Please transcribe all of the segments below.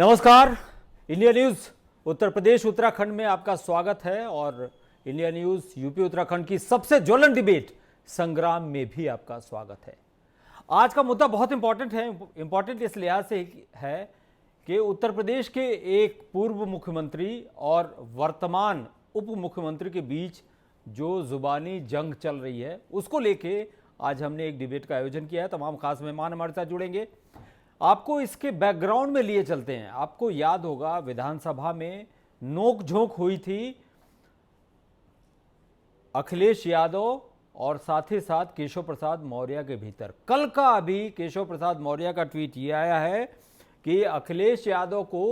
नमस्कार। India news Uttar Pradesh Uttarakhand में आपका स्वागत है और इंडिया न्यूज़ यूपी उत्तराखंड की सबसे ज्वलंत डिबेट संग्राम में भी आपका स्वागत है। आज का मुद्दा बहुत इंपॉर्टेंट है। इंपॉर्टेंट इस लिहाज से है कि उत्तर प्रदेश के एक पूर्व मुख्यमंत्री और वर्तमान उप मुख्यमंत्री के बीच जो जुबानी जंग चल रही है उसको लेके आज हमने एक डिबेट का आयोजन किया है। तमाम खास मेहमान हमारे साथ जुड़ेंगे। आपको इसके बैकग्राउंड में लिए चलते हैं। आपको याद होगा विधानसभा में नोक-झोंक हुई थी अखिलेश यादव और साथ ही साथ केशव प्रसाद मौर्य के भीतर। कल का अभी केशव प्रसाद मौर्य का ट्वीट ये आया है कि अखिलेश यादव को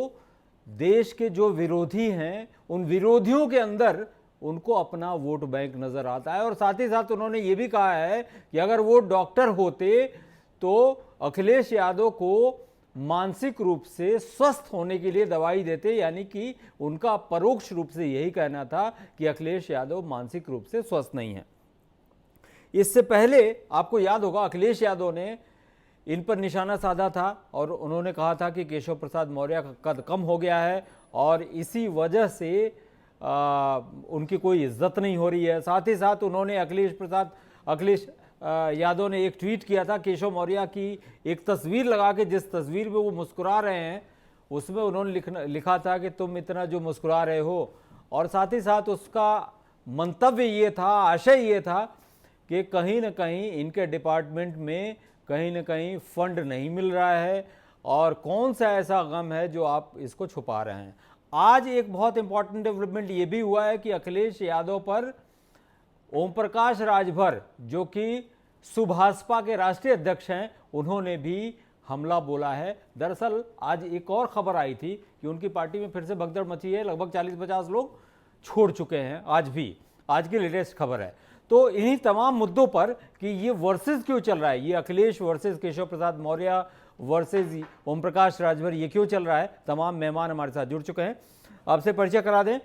देश के जो विरोधी हैं उन विरोधियों के अंदर उनको अपना वोट बैंक नजर आता है और साथ ही साथ उन्होंने ये भी कहा है कि अगर वो डॉक्टर होते तो अखिलेश यादव को मानसिक रूप से स्वस्थ होने के लिए दवाई देते, यानी कि उनका परोक्ष रूप से यही कहना था कि अखिलेश यादव मानसिक रूप से स्वस्थ नहीं है। इससे पहले आपको याद होगा अखिलेश यादव ने इन पर निशाना साधा था और उन्होंने कहा था कि केशव प्रसाद मौर्य का कद कम हो गया है और इसी वजह से उनकी कोई इज्जत नहीं हो रही है। साथ ही साथ उन्होंने अखिलेश यादव ने एक ट्वीट किया था केशव मौर्य की एक तस्वीर लगा के, जिस तस्वीर में वो मुस्कुरा रहे हैं उसमें उन्होंने लिखा था कि तुम इतना जो मुस्कुरा रहे हो। और साथ ही साथ उसका मंतव्य ये था, आशय ये था कि कहीं ना कहीं इनके डिपार्टमेंट में कहीं ना कहीं फंड नहीं मिल रहा है और कौन सा ऐसा गम है जो आप इसको छुपा रहे हैं। आज एक बहुत इंपॉर्टेंट डेवलपमेंट ये भी हुआ है कि अखिलेश यादव पर ओम प्रकाश राजभर जो कि सुभाषपा के राष्ट्रीय अध्यक्ष हैं उन्होंने भी हमला बोला है। दरअसल आज एक और खबर आई थी कि उनकी पार्टी में फिर से भगदड़ मची है, लगभग 40-50 लोग छोड़ चुके हैं। आज की लेटेस्ट खबर है। तो इन्हीं तमाम मुद्दों पर कि ये वर्सेस क्यों चल रहा है, ये अखिलेश वर्सेस केशव प्रसाद मौर्य वर्सेस ओम प्रकाश राजभर, ये क्यों चल रहा है, तमाम मेहमान हमारे साथ जुड़ चुके हैं। आपसे परिचय करा दें,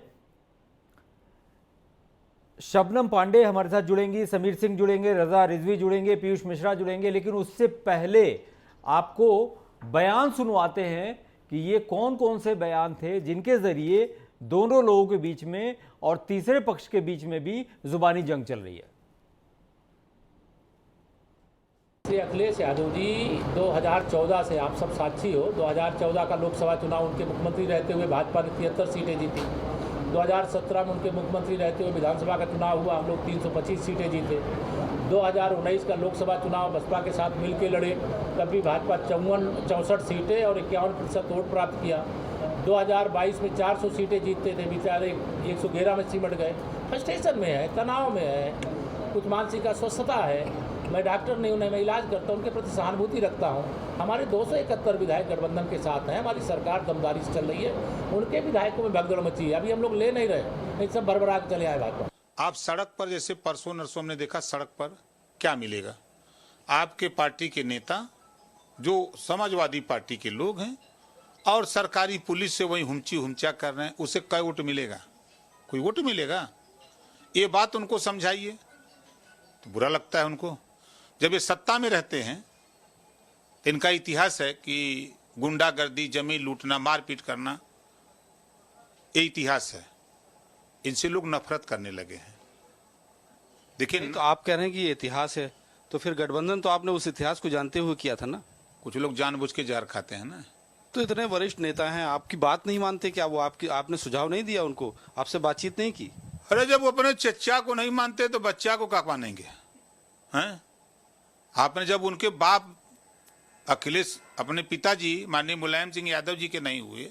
शबनम पांडे हमारे साथ जुड़ेंगी, समीर सिंह जुड़ेंगे, रजा रिजवी जुड़ेंगे, पीयूष मिश्रा जुड़ेंगे। लेकिन उससे पहले आपको बयान सुनवाते हैं कि ये कौन कौन से बयान थे जिनके जरिए दोनों लोगों के बीच में और तीसरे पक्ष के बीच में भी जुबानी जंग चल रही है। श्री अखिलेश यादव जी 2014 से आप सब साक्षी हो, 2014 का लोकसभा चुनाव उनके मुख्यमंत्री रहते हुए भाजपा ने 73 सीटें जीती। 2017 में उनके मुख्यमंत्री रहते हुए विधानसभा का चुनाव हुआ, हम लोग 325 सीटें जीते। 2019 का लोकसभा चुनाव बसपा के साथ मिलकर लड़े, तब भी भाजपा 64 सीटें और 51% वोट प्राप्त किया। 2022 में 400 सीटें जीतते थे, बेचारे 111 में सिमट गए। फ्रस्ट्रेशन में है, तनाव में है, कुछ मानसिक अस्वस्थता है। मैं डॉक्टर नहीं हूँ, मैं इलाज करता हूँ, उनके प्रति सहानुभूति रखता हूँ। हमारे 271 विधायक गठबंधन के साथ हैं, हमारी सरकार दमदारी से चल रही है, उनके विधायकों में भगदड़ मची है। अभी हम लोग ले नहीं रहे, नहीं सब बरबरा के चले आए भाजपा। आप सड़क पर जैसे परसों नरसों हमने देखा, सड़क पर क्या मिलेगा? आपके पार्टी के नेता जो समाजवादी पार्टी के लोग हैं और सरकारी पुलिस से वही हुमची हुमचा कर रहे हैं, उसे क्या वोट मिलेगा? कोई वोट मिलेगा? ये बात उनको समझाइए। तो बुरा लगता है उनको जब ये सत्ता में रहते हैं। इनका इतिहास है कि गुंडागर्दी, जमीन लूटना, मारपीट करना, ये इतिहास है। इनसे लोग नफरत करने लगे हैं। देखिए, तो आप कह रहे हैं कि ये इतिहास है, तो फिर गठबंधन तो आपने उस इतिहास को जानते हुए किया था ना? कुछ लोग जानबूझ के जहर खाते हैं ना। तो इतने वरिष्ठ नेता हैं, आपकी बात नहीं मानते क्या? वो आपने सुझाव नहीं दिया उनको? आपसे बातचीत नहीं की? अरे जब वो अपने चचा को नहीं मानते तो बच्चा को क्या मानेंगे? हैं? आपने जब उनके बाप अखिलेश अपने पिताजी माननीय मुलायम सिंह यादव जी के नहीं हुए,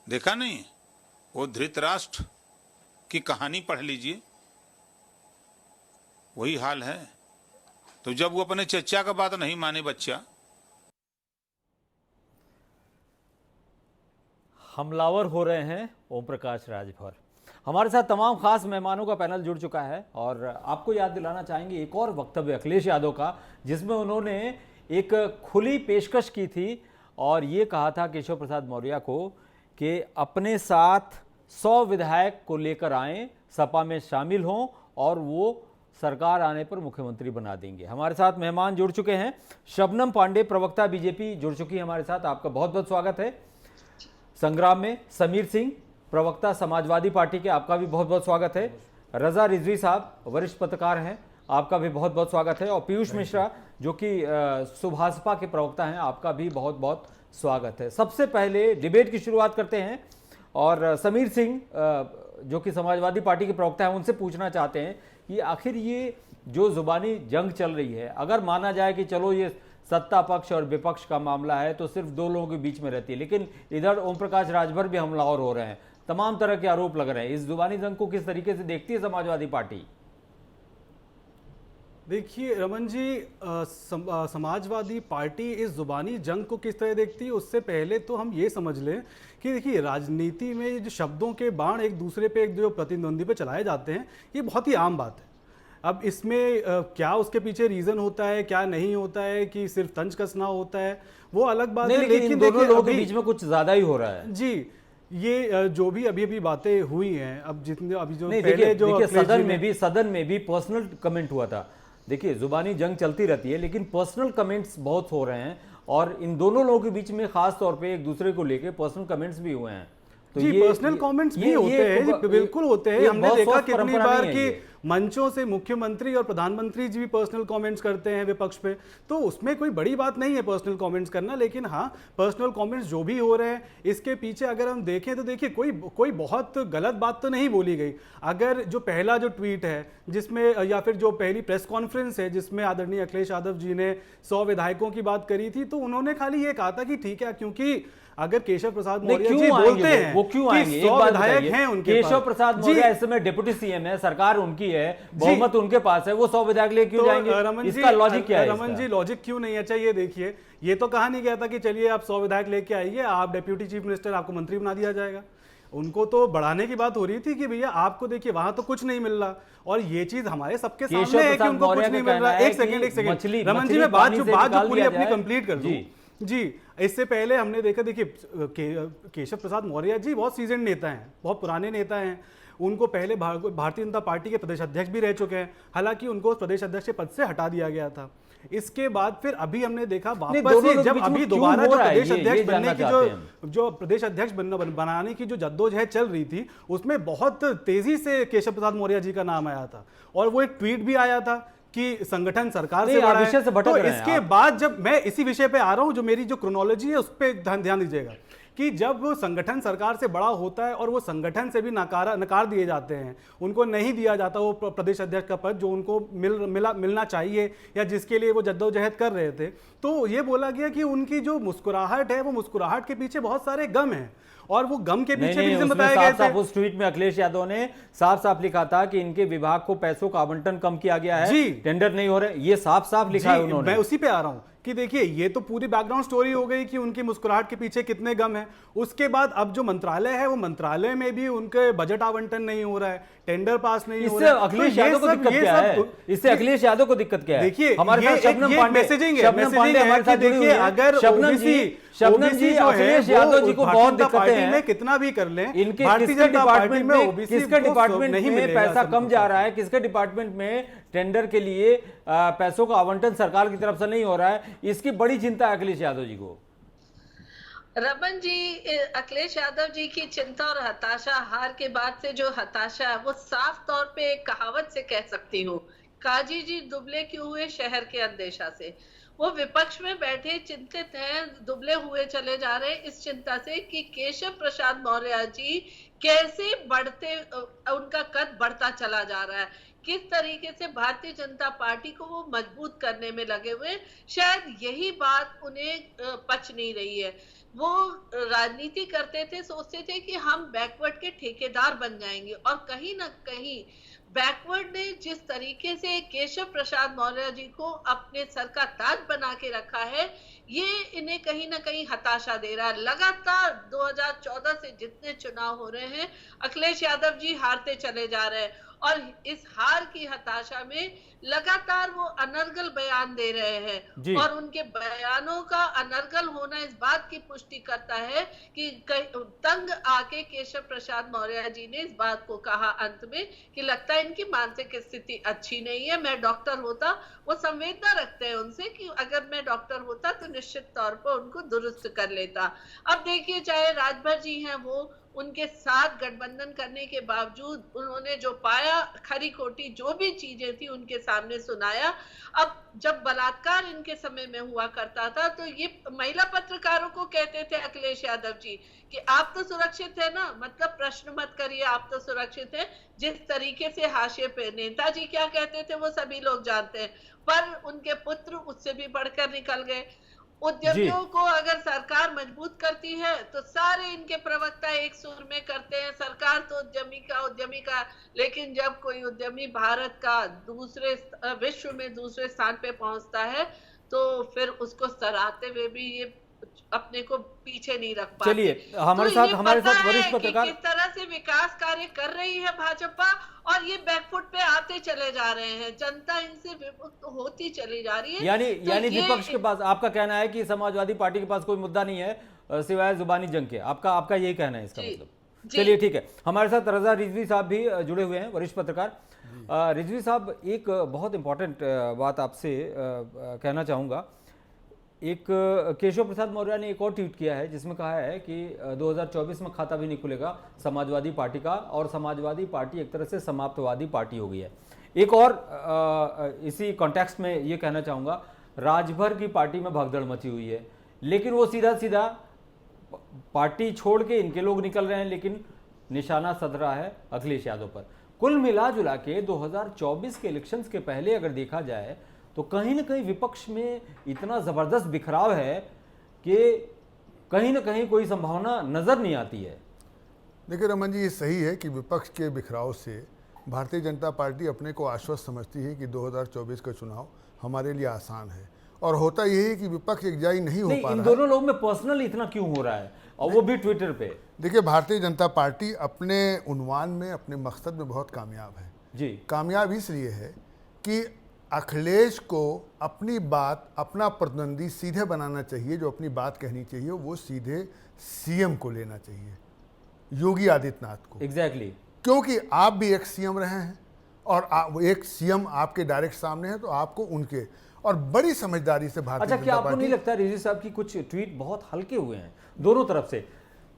देखा नहीं? वो धृतराष्ट्र की कहानी पढ़ लीजिए, वही हाल है। तो जब वो अपने चचा का बात नहीं माने बच्चा, हमलावर हो रहे हैं ओम प्रकाश राजभर। हमारे साथ तमाम खास मेहमानों का पैनल जुड़ चुका है और आपको याद दिलाना चाहेंगे एक और वक्तव्य अखिलेश यादव का, जिसमें उन्होंने एक खुली पेशकश की थी और ये कहा था केशव प्रसाद मौर्य को कि अपने साथ 100 विधायक को लेकर आएं, सपा में शामिल हों और वो सरकार आने पर मुख्यमंत्री बना देंगे। हमारे साथ मेहमान जुड़ चुके हैं। शबनम पांडे, प्रवक्ता बीजेपी, जुड़ चुकी है हमारे साथ। आपका बहुत बहुत स्वागत है। संग्राम में समीर सिंह, प्रवक्ता समाजवादी पार्टी के, आपका भी बहुत बहुत स्वागत है। रजा रिजवी साहब, वरिष्ठ पत्रकार हैं, आपका भी बहुत बहुत स्वागत है। और पीयूष मिश्रा, जो कि सुभाषपा के प्रवक्ता हैं, आपका भी बहुत बहुत स्वागत है। सबसे पहले डिबेट की शुरुआत करते हैं और समीर सिंह, जो कि समाजवादी पार्टी के प्रवक्ता हैं, उनसे पूछना चाहते हैं कि आखिर ये जो जुबानी जंग चल रही है, अगर माना जाए कि चलो ये सत्ता पक्ष और विपक्ष का मामला है तो सिर्फ दो लोगों के बीच में रहती है, लेकिन इधर ओम प्रकाश राजभर भी हमलावर हो रहे हैं, तमाम तरह के आरोप लग रहे हैं। इस जुबानी जंग को किस तरीके से देखती है समाजवादी पार्टी? देखिए रमन जी, समाजवादी पार्टी इस जुबानी जंग को किस तरह देखती है, उससे पहले तो हम ये समझ लें कि देखिए राजनीति में जो शब्दों के बाण एक दूसरे पे, एक जो प्रतिद्वंदी पे चलाए जाते हैं, ये बहुत ही आम बात है। अब इसमें क्या उसके पीछे रीज़न होता है, क्या नहीं होता है, कि सिर्फ तंज कसना होता है, वो अलग बात है। लेकिन दोनों लोगों के बीच में कुछ ज़्यादा ही हो रहा है जी। ये जो भी अभी बातें हुई हैं, अब जितने अभी जो नहीं, पहले जो सदन में भी पर्सनल कमेंट हुआ था। देखिए जुबानी जंग चलती रहती है, लेकिन पर्सनल कमेंट्स बहुत हो रहे हैं और इन दोनों लोगों के बीच में खास तौर पे एक दूसरे को लेके पर्सनल कमेंट्स भी हुए हैं। तो जी, पर्सनल कमेंट्स भी होते हैं, बिल्कुल होते हैं। हमने देखा कितनी बार कि मंचों से मुख्यमंत्री और प्रधानमंत्री जी भी पर्सनल कमेंट्स करते हैं विपक्ष पे, तो उसमें कोई बड़ी बात नहीं है पर्सनल कमेंट्स करना। लेकिन हाँ, पर्सनल कमेंट्स जो भी हो रहे हैं, इसके पीछे अगर हम देखें तो देखिए कोई बहुत गलत बात तो नहीं बोली गई। अगर जो पहला जो ट्वीट है जिसमें, या फिर जो पहली प्रेस कॉन्फ्रेंस है जिसमें आदरणीय अखिलेश यादव जी ने 100 विधायकों की बात करी थी, तो उन्होंने खाली ये कहा था कि ठीक है, क्योंकि अगर केशव प्रसाद मौर्य जी बोलते हैं वो क्यों आएंगे, एक बात विधायक हैं उनके पास। केशव प्रसाद मौर्य इस समय डिप्टी सीएम है, सरकार उनकी है, बहुमत उनके पास है, वो 100 विधायक ले क्यों जाएंगे? इसका लॉजिक क्या है? रमन जी, लॉजिक क्यों नहीं है? अच्छा ये देखिए, ये तो कहा नहीं गया था कि चलिए आप 100 विधायक लेके आइए, आप डेप्यूटी चीफ मिनिस्टर, आपको मंत्री बना दिया जाएगा। उनको तो बढ़ाने की बात हो रही थी कि भैया आपको देखिए वहां तो कुछ नहीं मिल रहा, और ये चीज हमारे सबके सामने है कि उनको कुछ नहीं मिल रहा। एक सेकंड रमन जी, मैं बात जो पूरी अपनी कंप्लीट कर दूं जी। इससे पहले हमने देखा, देखिए केशव प्रसाद मौर्य जी बहुत सीजन नेता हैं, बहुत पुराने नेता हैं। उनको पहले भारतीय जनता पार्टी के प्रदेश अध्यक्ष भी रह चुके हैं, हालांकि उनको प्रदेश अध्यक्ष के पद से हटा दिया गया था। इसके बाद फिर अभी हमने देखा वापस से, जब अभी दोबारा जो प्रदेश अध्यक्ष बनने की जो प्रदेश अध्यक्ष बनाने की जो जद्दोजहद चल रही थी, उसमें बहुत तेजी से केशव प्रसाद मौर्य जी का नाम आया था, और वो एक ट्वीट भी आया था कि संगठन सरकार से बड़ा है। तो इसके बाद जब मैं इसी विषय पे आ रहा हूं, जो मेरी जो क्रोनोलॉजी है उस पर ध्यान दीजिएगा कि जब संगठन सरकार से बड़ा होता है और वो संगठन से भी नकार दिए जाते हैं, उनको नहीं दिया जाता वो प्रदेश अध्यक्ष का पद जो उनको मिलना चाहिए या जिसके लिए वो जद्दोजहद कर रहे थे, तो ये बोला गया कि उनकी जो मुस्कुराहट है, वो मुस्कुराहट के पीछे बहुत सारे गम हैं, और वो गम के पीछे भी रीजन बताए गए थे। उस ट्वीट में अखिलेश यादव ने साफ साफ लिखा था कि इनके विभाग को पैसों का आवंटन कम किया गया है, टेंडर नहीं हो रहे, ये साफ साफ लिखा है उन्होंने। मैं उसी पे आ रहा हूं कि देखिए ये तो पूरी बैकग्राउंड स्टोरी हो गई कि उनकी मुस्कुराहट के पीछे कितने गम है। उसके बाद अब जो मंत्रालय है, वो मंत्रालय में भी उनके बजट आवंटन नहीं हो रहा है, टेंडर पास नहीं हो रहा है। अखिलेश यादव को दिक्कत क्या है? इससे अखिलेश यादव को दिक्कत क्या है? देखिए हमारे साथ शबनम पांडे, शबनम पांडे हमारे साथ देखिए, अगर शबनम जी अखिलेश यादव जी को बहुत दिक्कतें हैं, कितना भी कर लें, इनके किसके डिपार्टमेंट में पैसा कम जा रहा है, किसके डिपार्टमेंट में टेंडर के लिए पैसों का आवंटन सरकार की तरफ से नहीं हो रहा है, इसकी बड़ी चिंता है अखिलेश यादव जी को। रमन जी, अखिलेश यादव जी की चिंता और हताशा, हार के बाद से जो हताशा है, वो साफ तौर पे एक कहावत से कह सकती हूँ, काजी जी दुबले क्यों हुए शहर के अंदेशा से। वो विपक्ष में बैठे चिंतित हैं, दुबले हुए चले जा रहे हैं इस चिंता से कि केशव प्रसाद मौर्य जी कैसे उनका कद बढ़ता चला जा रहा है, किस तरीके से भारतीय जनता पार्टी को वो मजबूत करने में लगे हुए। शायद यही बात उन्हें पच नहीं रही है। वो राजनीति करते थे, सोचते थे कि हम बैकवर्ड के ठेकेदार बन जाएंगे, और कहीं ना कहीं बैकवर्ड ने जिस तरीके से केशव प्रसाद मौर्य जी को अपने सर का ताज बना के रखा है, ये इन्हें कहीं ना कहीं हताशा दे रहा है। लगातार 2014 से जितने चुनाव हो रहे हैं, अखिलेश यादव जी हारते चले जा रहे हैं और इस हार की हताशा में लगातार वो अनर्गल बयान दे रहे जी। हैं और उनके बयानों का अनर्गल होना इस बात की पुष्टि करता है कि तंग आके केशव प्रसाद मौर्य जी ने इस बात को कहा अंत में कि लगता है इनकी मानसिक स्थिति अच्छी नहीं है, मैं डॉक्टर होता, वो संवेदना रखते हैं उनसे कि अगर मैं डॉक्टर होता तो निश्चित तौर पर उनको दुरुस्त कर लेता। अब देखिए, चाहे राजभर जी हैं, वो उनके साथ गठबंधन करने के बावजूद उन्होंने जो पाया, खरी खोटी जो भी चीजें थी उनके सामने सुनाया। अब जब बलात्कार इनके समय में हुआ करता था तो ये महिला पत्रकारों को कहते थे अखिलेश यादव जी कि आप तो सुरक्षित है ना, मतलब प्रश्न मत करिए, आप तो सुरक्षित है। जिस तरीके से हाशिए पे नेताजी क्या कहते थे वो सभी लोग जानते हैं, पर उनके पुत्र उससे भी बढ़कर निकल गए। उद्यमियों को अगर सरकार मजबूत करती है तो सारे इनके प्रवक्ता एक सुर में करते हैं, सरकार तो उद्यमी का, लेकिन जब कोई उद्यमी भारत का दूसरे विश्व में दूसरे स्थान पे पहुंचता है तो फिर उसको सराहते हुए भी ये अपने को पीछे नहीं रख पाते। चलिए, हमारे साथ वरिष्ठ पत्रकार किस तरह से विकास कार्य कर रही है भाजपा और ये बैकफुट पे आते चले जा रहे हैं, जनता इनसे विमुक्त होती चली जा रही है। यानी विपक्ष के पास, आपका कहना है कि समाजवादी पार्टी के पास कोई मुद्दा नहीं है सिवाय जुबानी जंग के, आपका यही कहना है इसका मतलब? चलिए ठीक है, हमारे साथ रजा रिजवी साहब भी जुड़े हुए हैं, वरिष्ठ पत्रकार। रिजवी साहब, एक बहुत इंपॉर्टेंट बात आपसे कहना चाहूंगा। एक केशव प्रसाद मौर्य ने एक और ट्वीट किया है जिसमें कहा है कि 2024 में खाता भी नहीं खुलेगा समाजवादी पार्टी का और समाजवादी पार्टी एक तरह से समाप्तवादी पार्टी हो गई है। एक और इसी कॉन्टेक्स्ट में ये कहना चाहूँगा, राजभर की पार्टी में भगदड़ मची हुई है, लेकिन वो सीधा सीधा पार्टी छोड़ के इनके लोग निकल रहे हैं, लेकिन निशाना सध रहा है अखिलेश यादव पर। कुल मिला जुला के 2024 के इलेक्शंस के पहले अगर देखा जाए तो कहीं ना कहीं विपक्ष में इतना जबरदस्त बिखराव है कि कहीं ना कहीं कोई संभावना नजर नहीं आती है। देखिए रमन जी, ये सही है कि विपक्ष के बिखराव से भारतीय जनता पार्टी अपने को आश्वस्त समझती है कि 2024 का चुनाव हमारे लिए आसान है, और होता यही है कि विपक्ष एकजाई नहीं हो पा रहा है। इन दोनों लोग में पर्सनल इतना क्यों हो रहा है, और वो भी ट्विटर पे? देखिए, भारतीय जनता पार्टी अपने उन्वान में, अपने मकसद में बहुत कामयाब है जी। कामयाब इसलिए है कि अखिलेश को अपनी बात, अपना प्रतिद्वंदी सीधे बनाना चाहिए, जो अपनी बात कहनी चाहिए वो सीधे सीएम को लेना चाहिए, योगी आदित्यनाथ को। एग्जैक्टली। क्योंकि आप भी एक सीएम रहे हैं और एक सीएम आपके डायरेक्ट सामने है, तो आपको उनके, और बड़ी समझदारी से भारतीय अच्छा, क्या आपको नहीं लगता रिजवी साहब की कुछ ट्वीट बहुत हल्के हुए हैं दोनों तरफ से?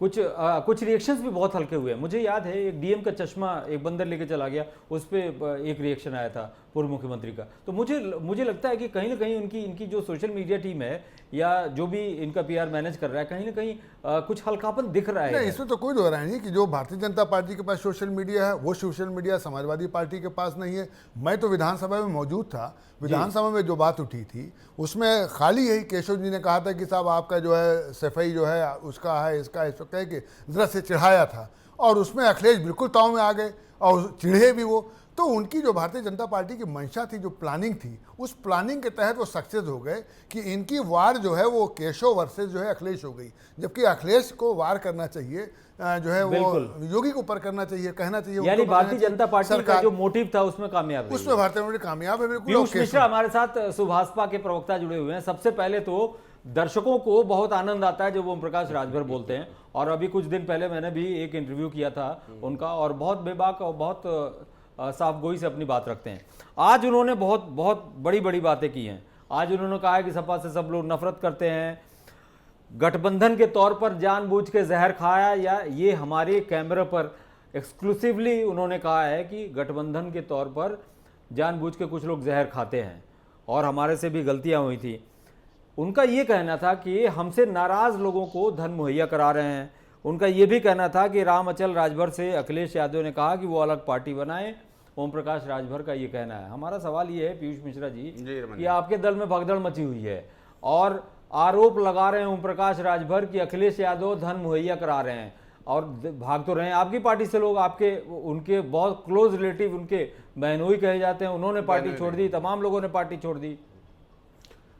कुछ रिएक्शंस भी बहुत हल्के हुए हैं। मुझे याद है एक डीएम का चश्मा एक बंदर लेके चला गया, उस पर एक रिएक्शन आया था पूर्व मुख्यमंत्री का। तो मुझे लगता है कि कहीं ना कहीं इनकी जो सोशल मीडिया टीम है या जो भी इनका पीआर मैनेज कर रहा है, कहीं ना कहीं कुछ हल्कापन दिख रहा है। नहीं, इसमें तो कोई दो राय नहीं कि जो भारतीय जनता पार्टी के पास सोशल मीडिया है वो सोशल मीडिया समाजवादी पार्टी के पास नहीं है। मैं तो विधानसभा में मौजूद था, विधानसभा में जो बात उठी थी उसमें खाली यही केशव जी ने कहा था कि साहब आपका जो है सफाई जो है उसका है, इसका है, इसको कह के जरा से चिढ़ाया था, और उसमें अखिलेश बिल्कुल ताव में आ गए और चिढ़े भी वो। तो उनकी जो भारतीय जनता पार्टी की मंशा थी, जो प्लानिंग थी, उस प्लानिंग के तहत वो सक्सेस हो गए कि इनकी वार जो है वो केशव वर्सेस जो है अखिलेश हो गई, जबकि अखिलेश को वार करना चाहिए जो है वो योगी के ऊपर करना चाहिए, कहना चाहिए। यानी भारतीय जनता पार्टी का जो मोटिव था उसमें कामयाब है, उसमें भारतीय जनता पार्टी कामयाब है। बिल्कुल। पीयूष मिश्रा हमारे साथ सुभाषपा के प्रवक्ता जुड़े हुए हैं। सबसे पहले तो दर्शकों को बहुत आनंद आता है जब ओम प्रकाश राजभर बोलते हैं, और अभी कुछ दिन पहले मैंने भी एक इंटरव्यू किया था उनका, और बहुत बेबाक और बहुत साफ गोई से अपनी बात रखते हैं। आज उन्होंने बहुत बहुत बड़ी बड़ी बातें की हैं। आज उन्होंने कहा है कि सपा से सब लोग नफरत करते हैं, गठबंधन के तौर पर जानबूझ के जहर खाया, या ये हमारे कैमरे पर एक्सक्लूसिवली उन्होंने कहा है कि गठबंधन के तौर पर जानबूझ के कुछ लोग जहर खाते हैं और हमारे से भी गलतियां हुई थी। उनका ये कहना था कि हमसे नाराज लोगों को धन मुहैया करा रहे हैं। उनका ये भी कहना था कि राम अचल राजभर से अखिलेश यादव ने कहा कि वो अलग पार्टी बनाए। ओम प्रकाश राजभर का ये कहना है। हमारा सवाल ये है पीयूष मिश्रा जी कि आपके दल में भगदड़ मची हुई है और आरोप लगा रहे हैं ओम प्रकाश राजभर कि अखिलेश यादव धन मुहैया करा रहे हैं, और भाग तो रहे हैं आपकी पार्टी से लोग, आपके उनके बहुत क्लोज रिलेटिव, उनके बहनोई कहे जाते हैं, उन्होंने पार्टी छोड़ दी, तमाम लोगों ने पार्टी छोड़ दी।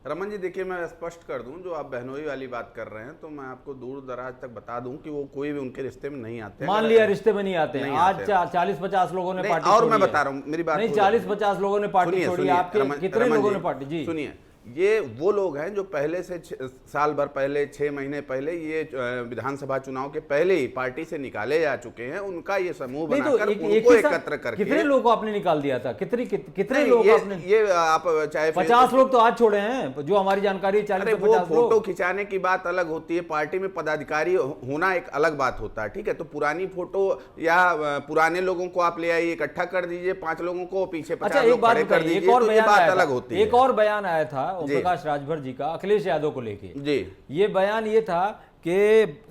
रमन जी देखिए, मैं स्पष्ट कर दूं, जो आप बहनोई वाली बात कर रहे हैं तो मैं आपको दूर दराज तक बता दूं कि वो कोई भी उनके रिश्ते में नहीं आते। मान लिया रिश्ते में नहीं आते हैं, आज 40-50 लोगों ने पार्टी और छोड़ी मैं है। बता रहा हूं, मेरी बात नहीं, 40-50 लोगों ने पार्टी छोड़ी है। आपके कितने लोगों ने पार्टी? जी सुनिए, ये वो लोग हैं जो पहले से साल भर पहले, 6 महीने पहले, ये विधानसभा चुनाव के पहले ही पार्टी से निकाले जा चुके हैं। उनका ये समूह बनाकर उनको एकत्र करके। कितने लोगों को आपने निकाल दिया था? कितने लोग आपने? ये आप चाहे 50 लोग तो आज छोड़े हैं, जो हमारी जानकारी 40-50 लोग। फोटो खिंचाने की बात अलग होती है, पार्टी में पदाधिकारी होना एक अलग बात होता है, ठीक है। तो पुरानी फोटो या पुराने लोगों को आप ले आइए, इकट्ठा कर दीजिए 5 लोगों को, पीछे 50 लोग खड़े कर दीजिए, तो ये बात अलग होती है। एक और बयान आया था ओम प्रकाश राजभर जी का अखिलेश यादव को लेके। जी, ये बयान ये था कि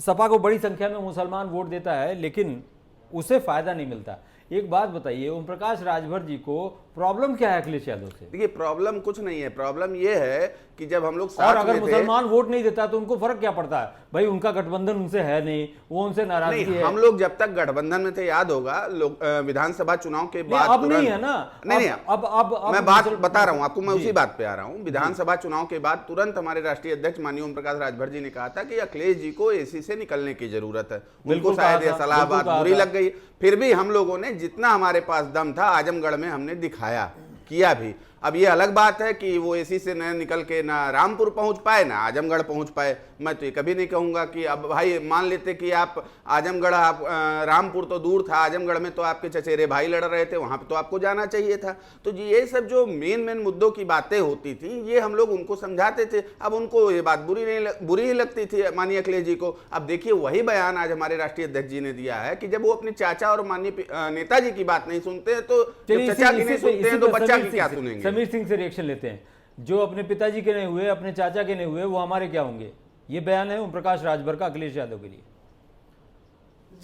सपा को बड़ी संख्या में मुसलमान वोट देता है लेकिन उसे फायदा नहीं मिलता। एक बात बताइए, ओम प्रकाश राजभर जी को प्रॉब्लम क्या है अखिलेश यादव से? देखिए, प्रॉब्लम कुछ नहीं है। प्रॉब्लम ये है कि जब हम लोग और साथ अगर में थे, मुसलमान वोट नहीं देता तो उनको फर्क क्या पड़ता है? भाई उनका गठबंधन उनसे है नहीं, वो उनसे नाराजगी है। हम लोग जब तक गठबंधन में थे, याद होगा, लोग विधानसभा चुनाव के बाद अब नहीं है ना। नहीं, अब मैं बात बता रहा हूं आपको, मैं उसी बात पे आ रहा हूं। विधानसभा चुनाव के बाद तुरंत हमारे राष्ट्रीय अध्यक्ष माननीय ओम प्रकाश राजभर जी ने कहा था कि अखिलेश जी को एसी से निकलने की जरूरत है। उनको शायद ये सलाह बात बुरी लग गई, फिर भी हम लोगों ने जितना हमारे पास दम था आजमगढ़ में हमने दिखाया, किया भी। अब ये अलग बात है कि वो एसी से न निकल के ना रामपुर पहुंच पाए ना आजमगढ़ पहुंच पाए। मैं तो ये कभी नहीं कहूंगा कि अब भाई मान लेते कि आप आजमगढ़, आप रामपुर तो दूर था, आजमगढ़ में तो आपके चचेरे भाई लड़ रहे थे, वहां पे तो आपको जाना चाहिए था। तो जी ये सब जो मेन मुद्दों की बातें होती थी, ये हम लोग उनको समझाते थे। अब उनको ये बात बुरी ही लगती थी माननीय अखिलेश जी को। अब देखिए, वही बयान आज हमारे राष्ट्रीय अध्यक्ष जी ने दिया है कि जब वो अपने चाचा और माननीय नेताजी की बात नहीं सुनते हैं तो चाचा की नहीं सुनते हैं तो बच्चा की क्या सुनेंगे? समीर सिंह से रिएक्शन लेते हैं। जो अपने पिताजी के नहीं हुए, अपने चाचा के नहीं हुए, वो हमारे क्या होंगे? ये बयान है ओम प्रकाश राजभर का अखिलेश यादव के लिए।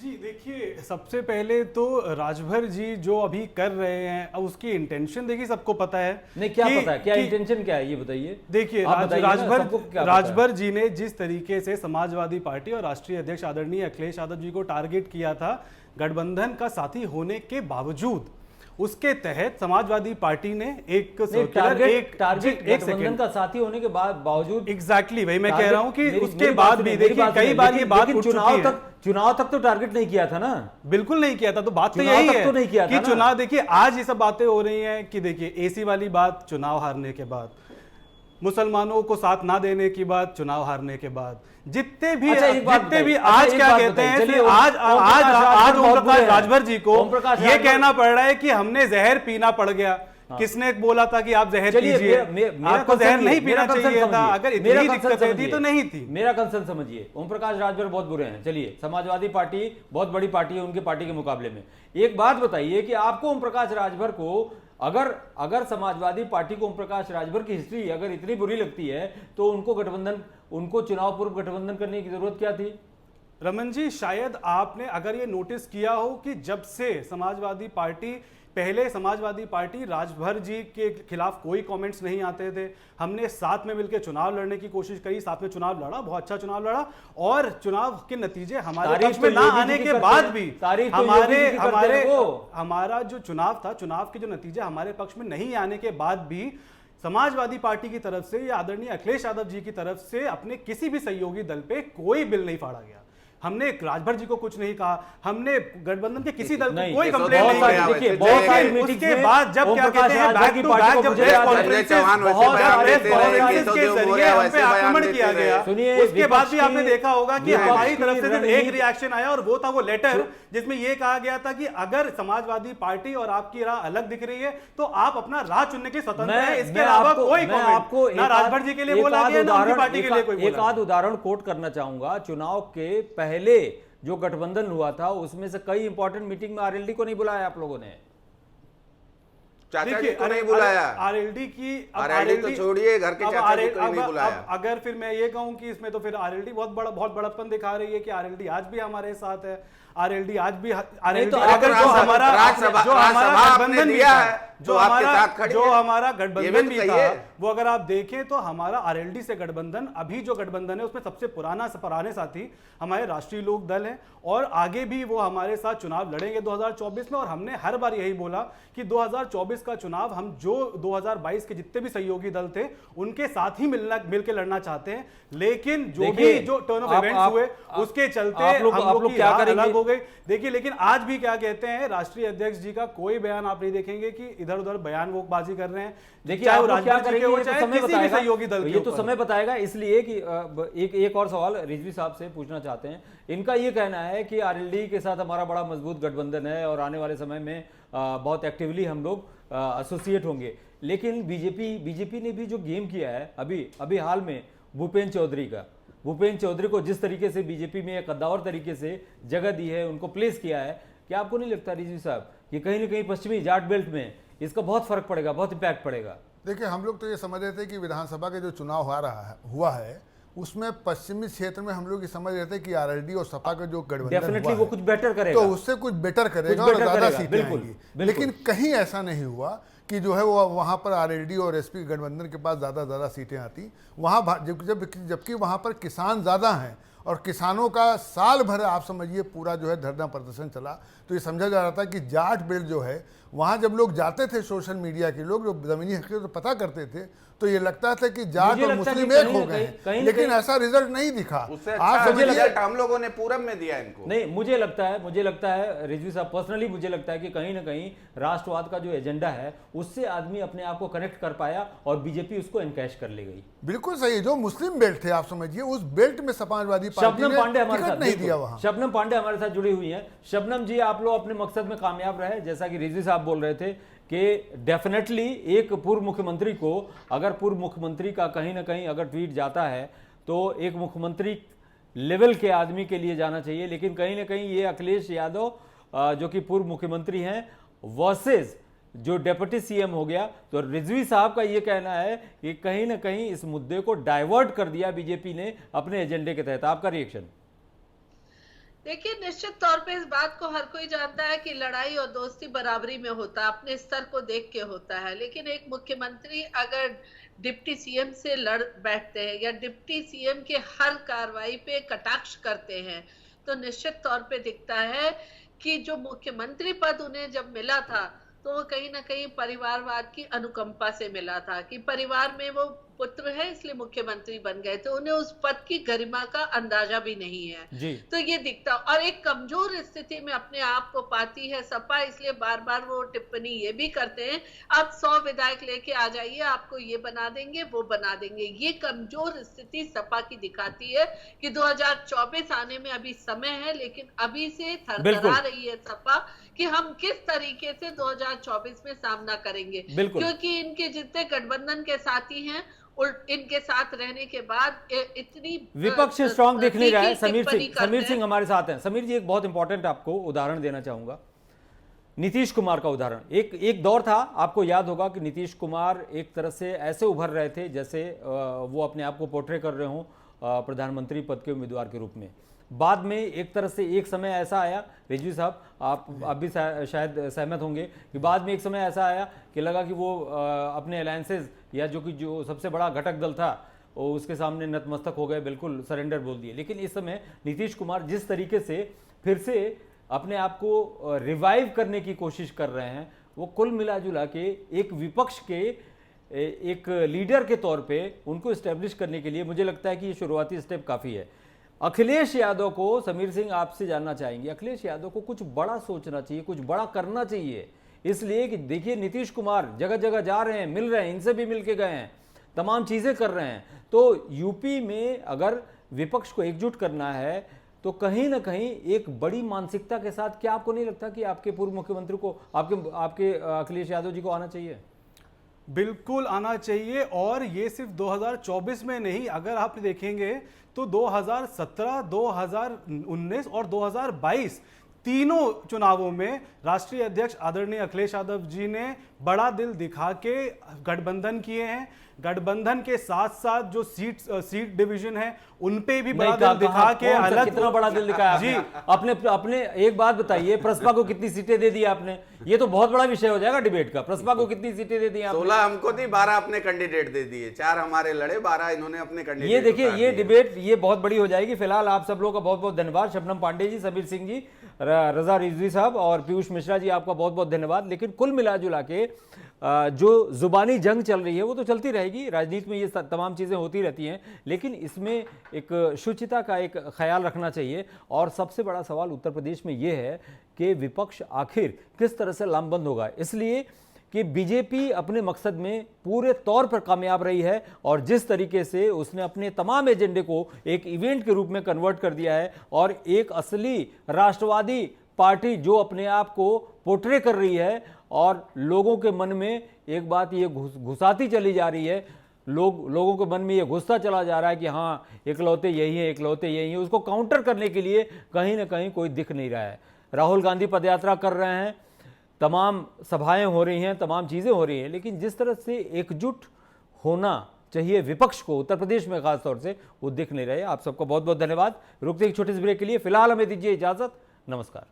जी देखिए, सबसे पहले तो राजभर जी जो अभी कर रहे हैं, अब उसकी इंटेंशन देखिए सबको पता है। नहीं, क्या पता है? क्या इंटेंशन क्या है ये बताइए। देखिए, राजभर जी ने जिस तरीके से समाजवादी पार्टी और राष्ट्रीय अध्यक्ष आदरणीय अखिलेश यादव जी को टारगेट किया था गठबंधन का साथी होने के बावजूद, उसके तहत समाजवादी पार्टी ने एक गठबंधन का साथी होने के बावजूद एग्जैक्टली वही मैं कह रहा हूं कि उसके बाद भी देखिए कई बार ये बात चुनाव तक तो टारगेट नहीं किया था ना। बिल्कुल नहीं किया था। तो बात तो यही है तो नहीं किया कि चुनाव, देखिए आज ये सब बातें हो रही हैं कि देखिए एसी वाली बात चुनाव हारने के बाद, मुसलमानों को साथ ना देने की बात चुनाव हारने के बाद, जितने भी आज क्या कहते हैं, आज ओम प्रकाश राजभर जी को ये कहना पड़ रहा है कि हमने जहर पीना पड़ गया। किसने बोला था कि आप जहर पीजिए? आपको जहर नहीं पीना चाहिए था। अगर इतनी दिक्कतें थी तो नहीं थी। मेरा कंसर्न समझिए, ओम प्रकाश राजभर बहुत बुरे हैं। चलिए, समाजवादी पार्टी बहुत बड़ी पार्टी है उनकी पार्टी के मुकाबले में। एक बात बताइए कि आपको ओम प्रकाश राजभर को अगर समाजवादी पार्टी को ओम प्रकाश राजभर की हिस्ट्री अगर इतनी बुरी लगती है तो उनको चुनाव पूर्व गठबंधन करने की जरूरत क्या थी? रमन जी, शायद आपने अगर ये नोटिस किया हो कि जब से समाजवादी पार्टी राजभर जी के खिलाफ कोई कमेंट्स नहीं आते थे। हमने साथ में मिलकर चुनाव लड़ने की कोशिश करी, साथ में चुनाव लड़ा, बहुत अच्छा चुनाव लड़ा, और चुनाव के नतीजे हमारे पक्ष में ना आने के बाद भी हमारा जो चुनाव था, चुनाव के जो नतीजे हमारे पक्ष में नहीं आने के बाद भी समाजवादी पार्टी की तरफ से या आदरणीय अखिलेश यादव जी की तरफ से अपने किसी भी सहयोगी दल पे कोई बिल नहीं फाड़ा गया। हमने राजभर जी को कुछ नहीं कहा, हमने गठबंधन के किसी दल को कोई कंप्लेंट नहीं की। उसके बाद जब क्या कहते हैं बैक टू बैक जब प्रेस कॉन्फ्रेंसेस के जरिए हम पे आक्रमण किया गया, उसके बाद भी आपने देखा होगा कि हमारी तरफ से सिर्फ एक रिएक्शन आया और वो था वो लेटर जिसमें ये कहा गया था कि अगर समाजवादी पार्टी और आपकी राह अलग दिख रही है तो आप अपना राह चुनने के स्वतंत्र हैं। इसके अलावा कोई आपको ना राजभर जी के लिए बोला गया ना उनकी पार्टी के लिए कोई बोला। एक आध उदाहरण कोट करना चाहूंगा। चुनाव के पहले जो गठबंधन हुआ था उसमें से कई इंपॉर्टेंट मीटिंग में आरएलडी को नहीं बुलाया आप लोगों ने। चाचा जी को नहीं बुलाया, आरएलडी तो छोड़िए, घर के चाचा जी को नहीं बुलाया। अगर फिर मैं ये कहूं कि इसमें तो फिर आरएलडी बहुत बड़प्पन दिखा रही है कि आरएलडी आज भी हमारे साथ है। आरएलडी आज भी तो अगर जो हमारा गठबंधन भी था, जो आपके साथ खड़ी जो है। हमारा ये गठबंधन भी भी सही था, है। वो अगर आप देखें तो हमारा आरएलडी से गठबंधन, अभी जो गठबंधन है उसमें सबसे पुराने साथी हमारे राष्ट्रीय लोक दल है, और आगे भी वो हमारे साथ चुनाव लड़ेंगे 2024 में। और हमने हर बार यही बोला कि 2024 का चुनाव हम जो 2022 के जितने भी सहयोगी दल थे उनके साथ ही मिलकर लड़ना चाहते हैं, लेकिन जो टर्न ऑफ इवेंट्स हुए उसके चलते हम लोग की राह अलग हो गई। देखिए, लेकिन आज भी क्या कहते हैं राष्ट्रीय अध्यक्ष जी का कोई बयान आप नहीं देखेंगे कि इधर उधर बयान वो बाजी कर रहे हैं। देखिए आप लोग क्या करेंगे ये तो चाहे समय किसी भी बताएगा, सहयोगी दल के ये तो ऊपर। समय बताएगा। इसलिए कि एक और सवाल रिजवी साहब से पूछना चाहते हैं। इनका ये कहना है कि आरएलडी के साथ हमारा बड़ा मजबूत गठबंधन है और आने वाले समय में बहुत एक्टिवली हम लोग एसोसिएट होंगे, लेकिन बीजेपी ने भी जो गेम किया है अभी हाल में भूपेंद्र चौधरी को जिस तरीके से बीजेपी में एक कद्दावर तरीके से जगह दी है, उनको प्लेस किया है, क्या आपको नहीं लगता रिजवी साहब कि कहीं ना कहीं पश्चिमी जाट बेल्ट में इसका बहुत फर्क पड़ेगा, बहुत इम्पैक्ट पड़ेगा? देखिए, हम लोग तो ये समझ रहे थे कि विधानसभा के जो चुनाव हुआ है उसमें पश्चिमी क्षेत्र में हम लोग ये समझ रहे थे कि आरएलडी और सपा का जो गठबंधन डेफिनेटली हुआ वो है, कुछ बेटर करेगा, तो उससे कुछ बेटर करेगा कुछ और better ज्यादा करेगा, सीटें बिल्कुल, आएंगी। बिल्कुल। लेकिन कहीं ऐसा नहीं हुआ कि जो है वो वहां पर आरएलडी और एसपी गठबंधन के पास ज्यादा सीटें आती। वहां जबकि वहां पर किसान ज्यादा हैं और किसानों का साल भर आप समझिए पूरा जो है धरना प्रदर्शन चला, तो ये समझा जा रहा था कि जाट बेल्ट जो है वहां जब लोग जाते थे, सोशल मीडिया के लोग जो जमीनी हकीकत तो पता करते थे, तो ये लगता था कि जाट मुझे और लगता है मुस्लिम कि एक कहीं हो ना गए कहीं- हैं, लेकिन ऐसा रिजल्ट नहीं दिखा। उससे आप अच्छा समझिए रिजल्ट हम लोगों ने पूरब में दिया इनको। नहीं, मुझे लगता है रिजवी साहब, पर्सनली मुझे लगता है कि कहीं ना कहीं राष्ट्रवाद का जो एजेंडा है उससे आदमी अपने आप को कनेक्ट कर पाया और बीजेपी उसको एनकैश कर ले गई। बिल्कुल सही है, जो मुस्लिम बेल्ट थे आप समझिए उस बेल्ट में समाजवादी पार्टी शबनम ने पांडे हमारे टिकट साथ नहीं बिल्कुल। दिया वहां। शबनम पांडे हमारे साथ जुड़ी हुई हैं। शबनम जी, आप लोग अपने मकसद में कामयाब रहे, जैसा कि रिजवी साहब बोल रहे थे कि डेफिनेटली एक पूर्व मुख्यमंत्री को, अगर पूर्व मुख्यमंत्री का कहीं ना कहीं अगर ट्वीट जाता है तो एक मुख्यमंत्री लेवल के आदमी के लिए जाना चाहिए, लेकिन कहीं ना कहीं ये अखिलेश यादव जो कि पूर्व मुख्यमंत्री हैं वर्सेस जो डिप्टी सीएम हो गया, तो रिजवी साहब का ये कहना है कि कहीं ना कहीं इस मुद्दे को डाइवर्ट कर दिया बीजेपी ने अपने एजेंडे के तहत। आपका रिएक्शन? देखिए, निश्चित तौर पे इस बात को हर कोई जानता है कि लड़ाई और दोस्ती बराबरी में होता है, अपने स्तर को देख के होता है। लेकिन एक मुख्यमंत्री अगर डिप्टी सीएम से लड़ बैठते हैं या डिप्टी सीएम के हर कार्रवाई पे कटाक्ष करते हैं, तो निश्चित तौर पे दिखता है कि जो मुख्यमंत्री पद उन्हें जब मिला था तो वो कहीं ना कहीं परिवारवाद की अनुकंपा से मिला था कि परिवार में वो पुत्र है इसलिए मुख्यमंत्री बन गए थे, उन्हें उस पद की गरिमा का अंदाजा भी नहीं है जी। तो ये दिखता। और एक कमजोर स्थिति में अपने आप को पाती है सपा, इसलिए बार बार वो टिप्पणी ये भी करते हैं आप 100 विधायक लेके आ जाइए, आपको ये बना देंगे वो बना देंगे। ये कमजोर स्थिति सपा की दिखाती है कि 2024 आने में अभी समय है, लेकिन अभी से थरथरा रही है सपा कि हम किस तरीके से 2024 में सामना करेंगे, क्योंकि इनके जितने गठबंधन के साथी हैं इनके साथ रहने के बाद इतनी विपक्ष स्ट्रांग दिख नहीं रहा है। समीर सिंह हमारे साथ हैं। समीर जी, एक बहुत इंपॉर्टेंट आपको उदाहरण देना चाहूंगा, नीतीश कुमार का उदाहरण। एक दौर था, आपको याद होगा कि नीतीश कुमार एक तरह से ऐसे उभर रहे थे जैसे वो अपने आप को पोर्ट्रे कर रहे हों प्रधानमंत्री पद के उम्मीदवार के रूप में। बाद में एक तरह से एक समय ऐसा आया, रिजवी साहब आप भी शायद सहमत होंगे कि बाद में एक समय ऐसा आया कि लगा कि वो अपने अलायंसेज या जो सबसे बड़ा घटक दल था उसके सामने नतमस्तक हो गए, बिल्कुल सरेंडर बोल दिए। लेकिन इस समय नीतीश कुमार जिस तरीके से फिर से अपने आप को रिवाइव करने की कोशिश कर रहे हैं, वो कुल मिला जुला के एक विपक्ष के एक लीडर के तौर पे उनको इस्टेब्लिश करने के लिए मुझे लगता है कि ये शुरुआती स्टेप काफ़ी है। अखिलेश यादव को, समीर सिंह आपसे जानना चाहेंगे, अखिलेश यादव को कुछ बड़ा सोचना चाहिए, कुछ बड़ा करना चाहिए, इसलिए कि देखिए नीतीश कुमार जगह जगह जा रहे हैं, मिल रहे हैं, इनसे भी मिल के गए हैं, तमाम चीज़ें कर रहे हैं। तो यूपी में अगर विपक्ष को एकजुट करना है तो कहीं ना कहीं एक बड़ी मानसिकता के साथ, क्या आपको नहीं लगता कि आपके पूर्व मुख्यमंत्री को, आपके अखिलेश यादव जी को आना चाहिए? बिल्कुल आना चाहिए, और ये सिर्फ 2024 में नहीं, अगर आप देखेंगे तो 2017, 2019 और 2022 तीनों चुनावों में राष्ट्रीय अध्यक्ष आदरणीय अखिलेश यादव जी ने बड़ा दिल दिखा के गठबंधन किए हैं। गठबंधन के साथ साथ जो सीट डिवीजन है उन पे भी बड़ा नहीं, दिल दिखा के कौन सा अलग कितना बड़ा दिल दिखाया जी आपने अपने एक बात बताइए, प्रसपा को कितनी सीटें दे दी आपने? ये तो बहुत बड़ा विषय हो जाएगा डिबेट का। प्रसपा को कितनी सीटें दे दी आपने? 16 हमको दी, 12 अपने कैंडिडेट दे दिए, 4 हमारे लड़े, 12 इन्होंने अपने कैंडिडेट। ये देखिए, ये डिबेट ये बहुत बड़ी हो जाएगी। फिलहाल आप सब लोगों का बहुत बहुत धन्यवाद। शबनम पांडे जी, सबीर सिंह जी, रजा रिजवी साहब और पीयूष मिश्रा जी, आपका बहुत बहुत धन्यवाद। लेकिन कुल मिला जुला के जो जुबानी जंग चल रही है वो तो चलती रहेगी, राजनीति में ये तमाम चीज़ें होती रहती हैं, लेकिन इसमें एक शुचिता का एक ख्याल रखना चाहिए। और सबसे बड़ा सवाल उत्तर प्रदेश में ये है कि विपक्ष आखिर किस तरह से लामबंद होगा, इसलिए कि बीजेपी अपने मकसद में पूरे तौर पर कामयाब रही है और जिस तरीके से उसने अपने तमाम एजेंडे को एक इवेंट के रूप में कन्वर्ट कर दिया है और एक असली राष्ट्रवादी पार्टी जो अपने आप को पोर्ट्रे कर रही है और लोगों के मन में एक बात ये घुसाती चली जा रही है, लोगों के मन में ये घुसता चला जा रहा है कि हाँ इकलौते यही हैं, इकलौते यही हैं। उसको काउंटर करने के लिए कहीं ना कहीं कोई दिख नहीं रहा है। राहुल गांधी पदयात्रा कर रहे हैं, तमाम सभाएं हो रही हैं, तमाम चीज़ें हो रही हैं, लेकिन जिस तरह से एकजुट होना चाहिए विपक्ष को उत्तर प्रदेश में खास तौर से, वो दिख नहीं रहे। आप सबको बहुत बहुत धन्यवाद। रुकते एक छोटे से ब्रेक के लिए। फिलहाल हमें दीजिए इजाज़त। नमस्कार।